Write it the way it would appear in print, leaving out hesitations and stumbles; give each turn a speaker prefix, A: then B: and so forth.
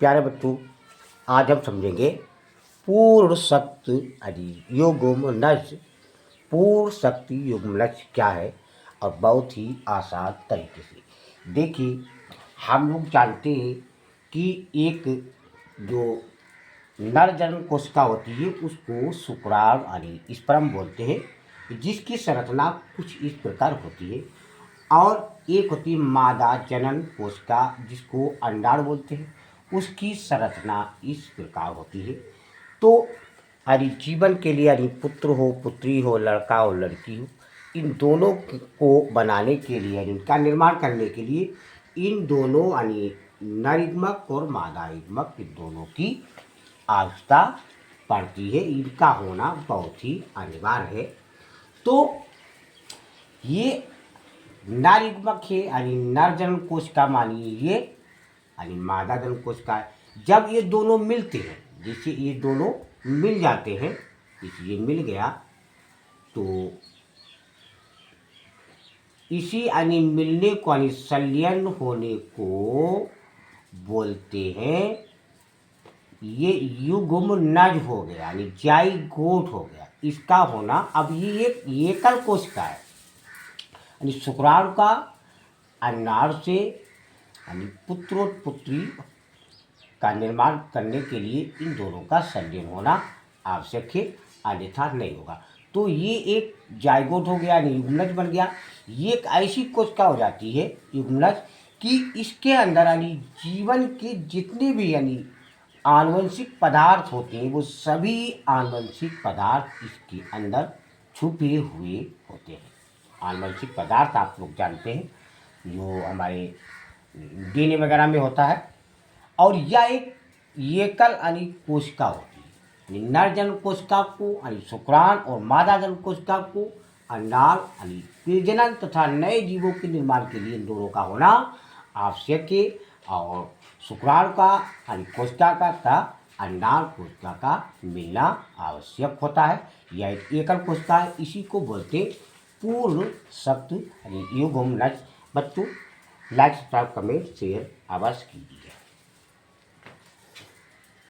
A: प्यारे बच्चों, आज हम समझेंगे पूर्ण शक्ति युग्म नज। पूर्ण शक्ति युग्म नज क्या है और बहुत ही आसान तरीके से देखिए। हम लोग जानते हैं कि एक जो नर जन्म कोशिका होती है उसको शुक्राणु यानी स्पर्म बोलते हैं, जिसकी संरचना कुछ इस प्रकार होती है। और एक होती है मादा जनन कोशिका जिसको अंडाणु बोलते हैं, उसकी संरचना इस प्रकार होती है। तो यानी जीवन के लिए यानी पुत्र हो पुत्री हो लड़का हो लड़की हो, इन दोनों को बनाने के लिए यानी इनका निर्माण करने के लिए इन दोनों यानी नर युग्मक और मादा युग्मक इन दोनों की आवश्यकता पड़ती है। इनका होना बहुत ही अनिवार्य है। तो ये नर युग्मक है यानी नर जन्म कोशिका मानिए ये यानी मादा जन्म कोशिका है। जब ये दोनों मिलते हैं, जैसे ये दोनों मिल जाते हैं, जैसे ये मिल गया तो इसी यानी मिलने को यानी संलयन होने को बोलते हैं ये युग्म नज हो गया यानी जाइगोट हो गया इसका होना। अब ये एक एकल कोशिका है यानी शुक्राणु का अंडाणु से यानी पुत्र और पुत्री का निर्माण करने के लिए इन दोनों का संलयन होना आवश्यक है, अन्यथा नहीं होगा। तो ये एक जाइगोट हो गया यानी युग्मनज बन गया। ये एक ऐसी कोशिका हो जाती है युग्मनज कि इसके अंदर यानी जीवन के जितने भी यानी आनुवंशिक पदार्थ होते हैं वो सभी आनुवंशिक पदार्थ इसके अंदर छुपे हुए होते हैं। आनुवंशिक पदार्थ आप लोग जानते हैं जो हमारे डीएनए वगैरह में होता है। और यह एक एकल यानी कोशिका होती है यानी नर जन्म कोशिका को यानी शुक्राणु और मादा जन्म कोशिका को अंडाणु यानी प्रजनन तथा नए जीवों के निर्माण के लिए इन दोनों का होना आवश्यक है। और शुक्राणु का यानी कोशिका का तथा अंडाणु कोशिका का मिलना आवश्यक होता है। यह एक एकल कोशिका है, इसी को बोलते पूर्ण शक्ति यानी युग्म नज। बच्चों लाइक सब्सक्राइब कमेंट शेयर अवश्य कीजिए।